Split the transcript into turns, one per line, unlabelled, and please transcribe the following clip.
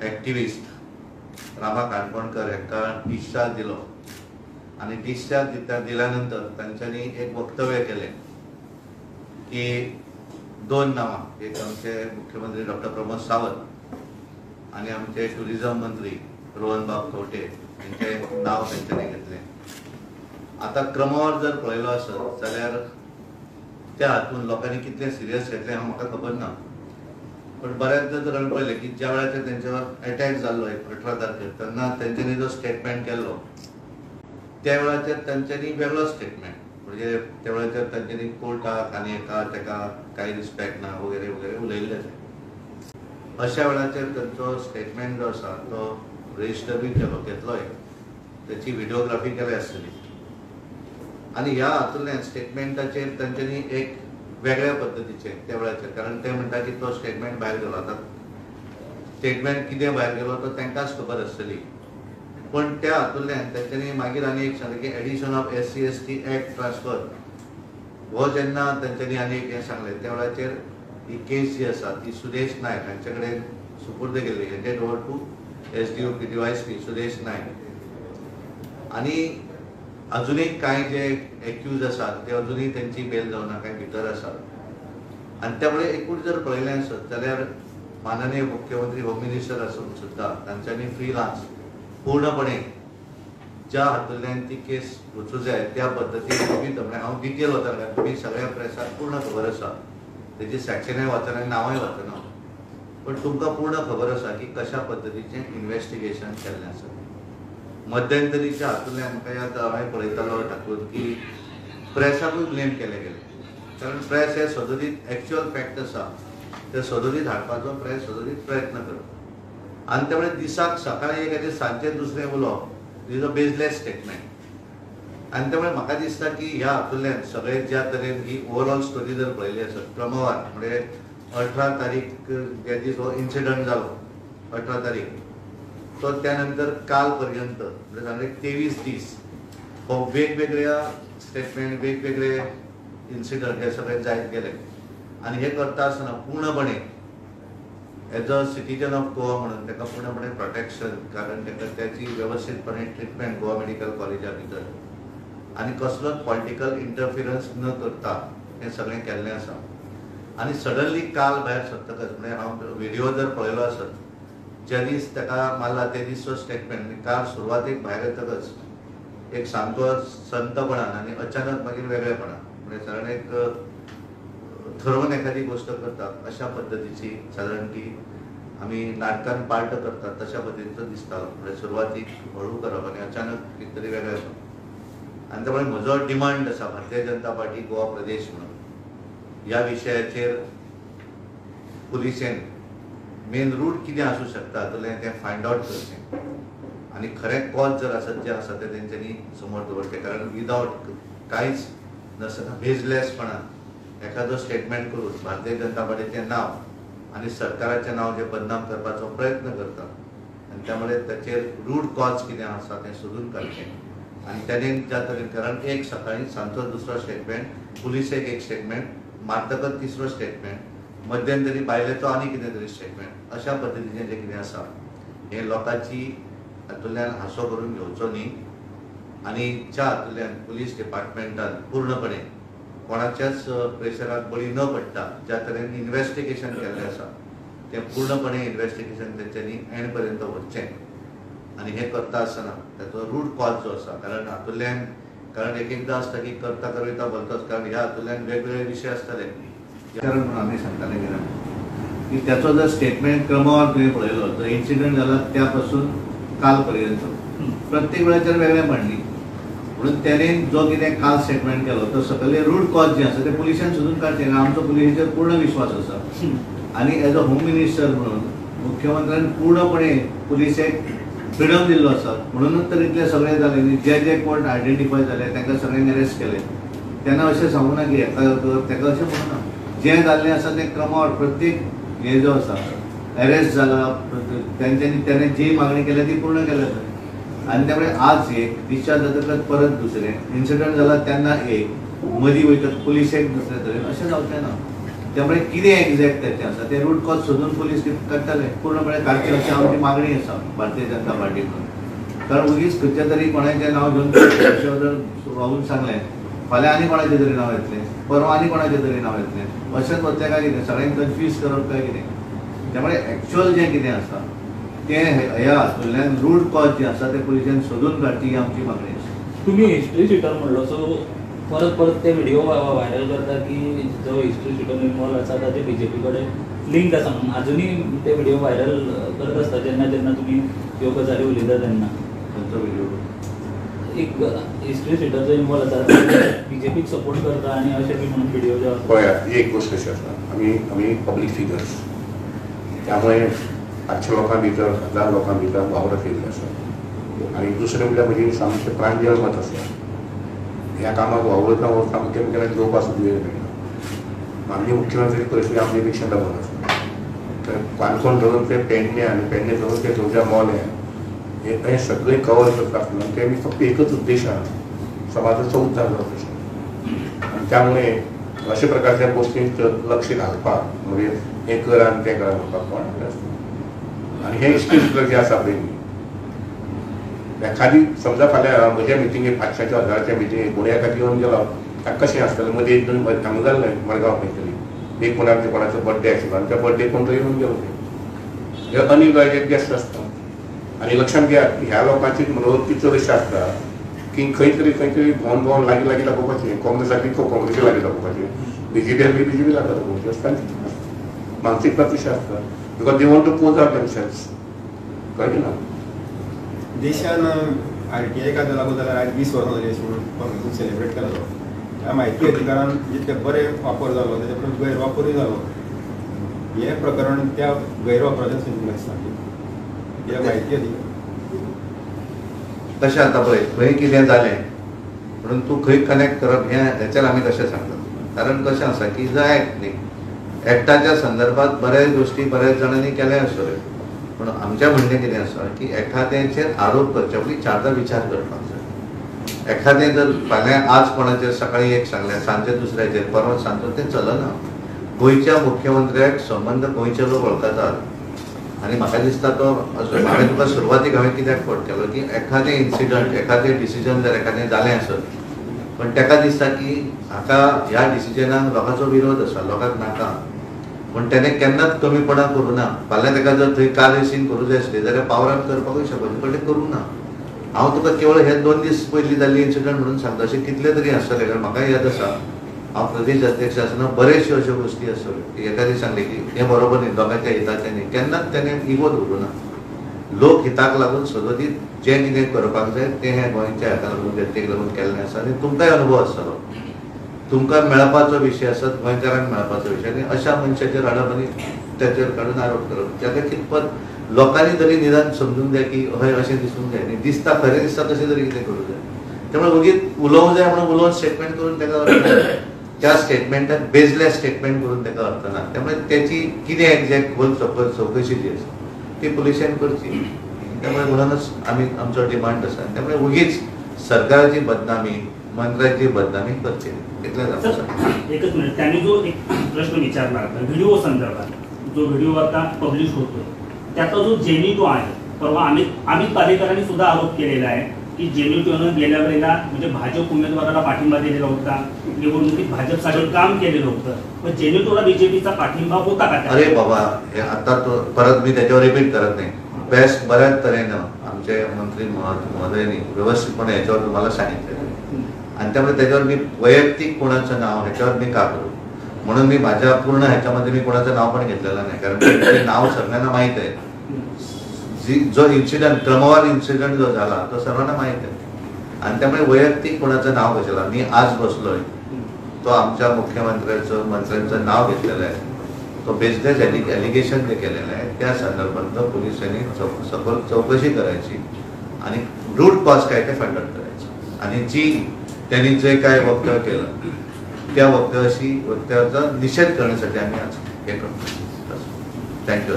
Activist Rama Kankonkar हांकां discharge दिलो आणि डिस्चार्ज दिल्यानंतर तांच्यांनी एक वक्तव्य केलें की दोन नांवां, एक आमचे मुख्यमंत्री डॉक्टर प्रमोद सावंत आणि आमचे टुरिझम मंत्री रोहन बाब खंवटे हांचें नांव तांच्यांनी घेतलें. आता क्रमवार जर पळयलो आसत जाल्यार त्या हातून लोकांनी कितलें सिरियस घेतलें हांव म्हाका खबर ना, पण बऱ्याचदा जर आमी पळयलें की ज्या वेळाचेर तेंच्यावर अटॅक जाल्लो 18 तारखेर तेन्ना तेंच्यांनी जो स्टेटमेंट केल्लो त्या वेळाचेर तांच्यांनी वेगळो स्टेटमेंट, म्हणजे त्या वेळाचेर तांच्यांनी कोर्टाक आनी एका तेका कांय रिस्पेक्ट ना वगैरे वगैरे उलयल्लें. अशा वेळाचेर तांचो स्टेटमेंट जो आसा तो रेजिस्टर बी घेतलोय, त्याची व्हिडिओग्राफी केली आसतली आणि ह्या हातूंतल्यान स्टेटमेंटाचेर तांच्यांनी एक वेगळ्या पद्धतीचे त्या वेळाचेर, कारण ते म्हणटा की तो स्टेटमेंट भायर गेलो. आता स्टेटमेंट कितें भायर गेलो तो तांकांच खबर आसतली, पण त्या हातूंतल्यान तांच्यांनी मागीर आनी एक सांगलें की addition of SC/ST act transfer हो जेन्ना तांच्यांनी आनी एक हें सांगलें त्या वेळाचेर ही केस जी आसा ती सुदेश नायक हांचे कडेन सुपूर्द केल्ली, handed over to SDOP DYSP Sudesh Naik. आणि अजुनूय कांय जे एक्यूज आसात ते अजुनूय तेंची बेल जावना, कांय भितर आसात. आनी त्यामुळे एकूण जर पळयलें आसत जाल्यार माननीय मुख्यमंत्री होम मिनिस्टर आसून सुद्दां तांच्यांनी फ्रीलान्स पूर्णपणे ज्या हातूंतल्यान ती केस वचूं जाय त्या पद्दतीन तुम्ही हांव डिटेल वचना, तुम्ही सगळ्या प्रेसाक पूर्ण खबर आसा, तेची सॅक्शनय वाचना आनी नांवय वाचना, पण तुमकां पूर्ण खबर आसा की कशा पद्दतीचें इन्व्हेस्टिगेशन केल्लें आसा. मध्यंतरीच्या हातूंतल्यान म्हाका याद हांवें पळयतालो तातूंत की प्रेसाकूय ब्लेम केले गेले, कारण प्रेस हे सदोदीत एक्च्युअल फॅक्ट आसा ते सदोदीत हाडपाचो प्रेस सदोदीत प्रयत्न करता. आनी त्यामुळे दिसाक सकाळी एक आनी सांजेर दुसरें उलोवप इज अ बेजलेस स्टेटमेंट. आनी त्यामुळे म्हाका दिसता की ह्या हातूंतल्यान सगळे ज्या तरेन ही ओवरऑल स्टोरी जर पळयली आसत क्रमवार, म्हणजे 18 तारीख जे दीस हो इन्सिडंट जालो 18 तारीख तो त्यानंतर काल पर्यंत म्हणजे 23 दीस हो वेगवेगळ्या स्टेटमेंट वेगवेगळे इन्सिडंट हे सगळे जायत गेले. आणि हे करता आसतना पूर्णपणे as a citizen of Goa म्हणून ताका पूर्णपणे प्रोटेक्शन, कारण ताका त्याची व्यवस्थितपणे ट्रिटमेंट गोवा मेडिकल कॉलेजा भितर आनी कसलोच पॉलिटिकल इंटरफिरन्स न करता हें सगळें केल्लें आसा. आनी सडनली काल भायर सरतकच म्हणजे हांव व्हिडिओ जर पळयलो आसत ज्या दीस ताका मारला ते दीसचो स्टेटमेंट काल सुरवातेक भायर येतकच एक सामको संतपणान आनी अचानक मागीर वेगळेपणान, म्हणजे सादारण एक ठरवून एखादी गोष्ट करतात अशा पद्धतीची साधारण ती आमी नाटकान पार्ट करतात तशा पद्धतीचो दिसतालो. म्हणजे सुरवातीक हळू करप आनी अचानक कितें तरी वेगळेपण. आनी त्यामुळे म्हजो डिमांड आसा भारतीय जनता पार्टी गोवा प्रदेश म्हणून ह्या विशयाचेर पुलिसेन मेन रूट कितें आसूं शकता हातूंतलें तें फायंड आउट करचें आनी खरें कॉज जर आसत जे आसा ते तेंच्यांनी समोर दवरचें. कारण विदावट कांयच नसतना बेजलेसपणान एखादो स्टेटमेंट करून भारतीय जनता पार्टीचें नांव आनी सरकाराचें नांव जे बदनाम करपाचो प्रयत्न करतात आनी त्यामुळे ताचेर रूट कॉज कितें आसा तें सोदून काडचें. आनी तेणेन ज्या तरेन, कारण एक सकाळी सांजचो दुसरो स्टेटमेंट, पुलिसेक एक स्टेटमेंट, मारतकच तिसरो स्टेटमेंट, मध्यंतरी बायलेचो आनी कितें तरी स्टेटमेंट, अशा पद्दतीचें जें कितें आसा हें लोकांची हातूंतल्यान हांसो करून घेवचो न्ही. आनी ज्या हातूंतल्यान पुलीस डिपार्टमेंटान पूर्णपणे कोणाच्याच प्रेशराक बळी न पडटा ज्या तरेन इन्व्हेस्टिगेशन केल्लें आसा तें पूर्णपणे इन्व्हेस्टिगेशन तेंच्यांनी एंड पर्यंत व्हरचें. आनी हें करता आसतना ताचो रूट कॉज जो आसा, कारण हातूंतल्यान कारण एक एकदां आसता की करता करता भलतोच, कारण ह्या हातूंतल्यान वेगवेगळे विशय आसतले. कारण म्हणून आमी सांगताले कितें की त्याचो जर स्टेटमेंट क्रमवार तुवें पळयलो जर इन्सिडंट जाला त्या पासून काल पर्यंत प्रत्येक वेळाचेर वेगळें मांडली, म्हणून तेणेन जो कितें काल स्टेटमेंट केलो तो सकयले रूट कॉज जे आसा ते पुलिसांन सोदून काडचें. आमचो पुलिसेचेर पूर्ण विश्वास आसा आनी एज अ होम मिनिस्टर म्हणून मुख्यमंत्र्यान पूर्णपणे पुलिसेक फ्रिडम दिल्लो आसा. म्हणूनच तर इतले सगळे जाले न्ही. जे जे कोण आयडेंटिफाय जाले तांकां सगळ्यांनी अरेस्ट केले. तेन्ना अशें सांगूं ना की हेका ताका अशें म्हणना, जें जाल्लें आसा तें क्रमवार प्रत्येक हे जो आसा अरेस्ट जाला तेंच्यांनी तेणें जी मागणी केल्या ती पूर्ण केल्या. आनी त्यामुळे आज एक डिस्चार्ज जातकच परत दुसरें इन्सिडंट जाला तेन्ना एक मदीं वयतत पुलिसेक दुसरे तरेन अशें जावचें ना. त्यामुळे कितें एक्झॅक्ट तेचें आसा ते रूट कॉज सोदून पुलीस काडटले पूर्णपणे काडचे अशी आमची मागणी आसा भारतीय जनता पार्टीकडून. कारण उगीच खंयच्या तरी कोणाचें नांव घेवन जर वाहून सांगलें फाल्यां आनी कोणाचें तरी नांव येतलें, परवा आनी कोणाचें तरी नांव येतलें, अशेंच वचचें काय कितें, सगळ्यांक कन्फ्यूज करप काय कितें. त्यामुळे एक्च्युअल जें कितें आसा तें ह्या हातूंतल्यान रूट कॉज जे आसा ते पुलिशेन सोदून काडची ही आमची मागणी आसा.
तुम्ही हिस्ट्री शिटर म्हणलो सो परत परत ते व्हिडिओ व्हायरल करता की जो हिस्ट्री शिटर इन्वॉल्व आसा ताचे बीजेपी कडेन लिंक आसा म्हणून अजुनूय ते व्हिडिओ व्हायरल करत आसता जेन्ना जेन्ना तुमी ह्यो गजाली उलयता तेन्ना.
खंयचो व्हिडिओ?
एक हिस्ट्री शिटर जो इन्वॉल्व आसा बीजेपीक सपोर्ट करता आनी अशें बी म्हणून व्हिडिओ जो आसा.
पळयात ही एक गोष्ट अशी आसा, आमी पब्लीक फिगर्स, त्यामुळे आजच्या लोकां भितर हजार लोकां भितर वावरत येयल्ले आसा. आनी दुसरें म्हणल्यार म्हजें सामकें प्रांजळ मत आसा, ह्या कामाक वावरता वता केन्ना केन्ना लोक आसूं वेळ मेळना. आमचे मुख्यमंत्री परिस्थिती आमचे पेक्षा डबल आसा. तर काणकोण धरून ते पेडणे आनी पेडणे धरून ते तुमच्या मोले हे सगळे कवर करता आसतना ते फक्त एकच उद्देश आहा, समाजाचो उद्धार करप. आनी त्यामुळे अशा प्रकारच्या गोष्टींक लक्ष घालपाक म्हणजे हे कर आनी तें करा म्हणपाक कोण आसता. आनी हे इश्ट जे आसा पळय एखादी समजा फाल्यां म्हज्या मिटिंगेक 500-1000च्या मिटिंगेक कोणी एखादी येवन गेलो ताका कशें आसतलें मदीं एक दोन हांगा जाल्लें मडगांव खंय तरी एक कोणाचो कोणाचो बर्थडे आशिल्लो आनी त्या बर्थडे कोण तरी येवन गेलो हे अनइन्वायटेड गेस्ट आसता. आनी लक्षांत घेयात ह्या लोकांची मनोवृत्ती चड अशी आसता की खंय तरी भोंवन लागीं लागीं दाखोवपाचें, काँग्रेसाक काँग्रेसी लागीं दाखोवपाचें, बीजेपीक बीजेपी लागीं दाखोवपाचें असता. मानसिकता तशी आसता because they want to pose out themselves. कळ्ळें ना?
देशान RTI कायदो लागू जाल्यार आज 20 वर्सां जालीं अशें म्हणून सेलिब्रेट केलो. ह्या म्हायती अधिकारान जितले बरे वापर जालो तेजे परस गैरवापरूय जालो. हे प्रकरण त्या गैरवापराचें सुरू आसता. ह्या म्हायती अधिकार
तशें आतां पळय खंय कितें जालें म्हणून तूं खंय कनेक्ट करप हेचेर आमी तशें सांगतात. कारण कशें आसा की जो एक्ट न्ही, एक्टाच्या संदर्भात बऱ्याच गोश्टी बऱ्याच जाणांनी केल्या आसतल्यो, पूण आमचें म्हणणें कितें आसा की एखाद्याचेर आरोप करचे पयलीं चारदां विचार करपाक जाय. एखादें जर फाल्यां आज कोणाचेर सकाळीं एक सांगलें सांजे दुसऱ्याचेर परवा सांजचो तें चलना. गोंयच्या मुख्यमंत्र्याक संबंद गोंयचे लोक वळखतात आनी म्हाका दिसता तो हांवें तुका सुरवातीक कित्याक फोन केलो की एखादें इन्सिडंट एखादें डिसिजन जर एखादें जालें आसत पण ताका दिसता की हाका ह्या डिसिजनाक लोकांचो विरोध आसा, लोकांक नाका, पण तेणें केन्नाच कमीपणा करूं ना. फाल्यां ताका जर थंय कार रेसींग करूं जाय आसली जाल्यार पावरान करपाकूय शकता, पण तें करूं ना. हांव तुका केवळ हे 2 दीस पयलीं जाल्ली इन्सिडंट म्हणून सांगता. अशें कितले तरी आसतले कारण म्हाका याद आसा हांव प्रदेश अध्यक्ष आसतना बरेचश्यो अश्यो गोश्टी आसतल्यो. एखादी सांगली की हें बरोबर न्ही, दोगांच्या हिताचें न्ही, केन्नाच तेणें इगो दवरूं ना. लोक हिताक लागून सदोदीत जें कितें करपाक जाय तें हें गोंयच्या हाका लागून व्यक्तीक लागून केल्लें आसा. आनी तुमकांय अनुभव आसतलो, तुमकां मेळपाचो विशय आसत, गोंयकारांक मेळपाचो विशय, आनी अशा मनशाचेर हाडप आनी त्याचेर काडून आरोप करप ताका कितपत लोकांनी तरी निदान समजूंक जाय की हय अशें दिसूंक जाय न्ही, दिसता खरें दिसता तशें तरी कितें करूं जाय. त्यामुळे उगीच उलोवंक जाय म्हणून उलोवन स्टेटमेंट करून ताका अर्थ ना, त्या स्टेटमेंटाक बेजलेस स्टेटमेंट करून ताका अर्थ ना. त्यामुळे त्याची कितें एक्झॅक्ट खोल चवकशी जी आसा ती पुलिशेन करची. त्यामुळे म्हणूनच आमी आमचो डिमांड आसा. त्यामुळे उगीच सरकाराची बदनामी मंत्र्याची बदनामी करची इतलेंच आमचें.
एकच मिनिट, त्यांनी जो एक प्रश्न विचारला व्हिडिओ संदर्भात, जो व्हिडिओ आता पब्लिश होतो त्याचा जो जेनिटो आहे, परवा अमित पालेकरांनी सुद्धा आरोप केलेला आहे की जेनिटोनं गेल्या वेळेला म्हणजे भाजप उमेदवाराला पाठिंबा दिलेला होता, निवडणुकीत भाजपसाठी काम केलेलं होतं, पण जेनिटोला बीजेपीचा पाठिंबा होता का?
अरे बाबा, हे आता तो परत मी त्याच्यावर रिपीट करत नाही. बेस्ट बऱ्याच तऱ्हेनं आमचे मंत्री महोदयांनी व्यवस्थितपणे याच्यावर तुम्हाला सांगितलेलं आणि त्यामुळे त्याच्यावर मी वैयक्तिक कोणाचं नाव ह्याच्यावर मी का करू म्हणून मी माझ्या पूर्ण ह्याच्यामध्ये मी कोणाचं नाव पण घेतलेलं नाही. कारण ते नाव सगळ्यांना माहीत आहे. जो इन्सिडंट क्रमवार इन्सिडंट जो झाला तो सर्वांना माहीत आहे आणि त्यामुळे वैयक्तिक कोणाचं नाव कशाला. मी आज बसलोय तो आमच्या मुख्यमंत्र्याचं मंत्र्यांचं नाव घेतलेलं आहे. तो बेसलेस एलिगेशन जे केलेलं आहे त्या संदर्भात पोलिसांनी सखोल चौकशी करायची आणि रूट कॉज काय ते फाइंड आउट करायचं आणि जी त्यांनी जे काय वक्तव्य केलं त्या वक्तव्याचा निषेध करण्यासाठी आम्ही आज हे करतो. थँक्यू.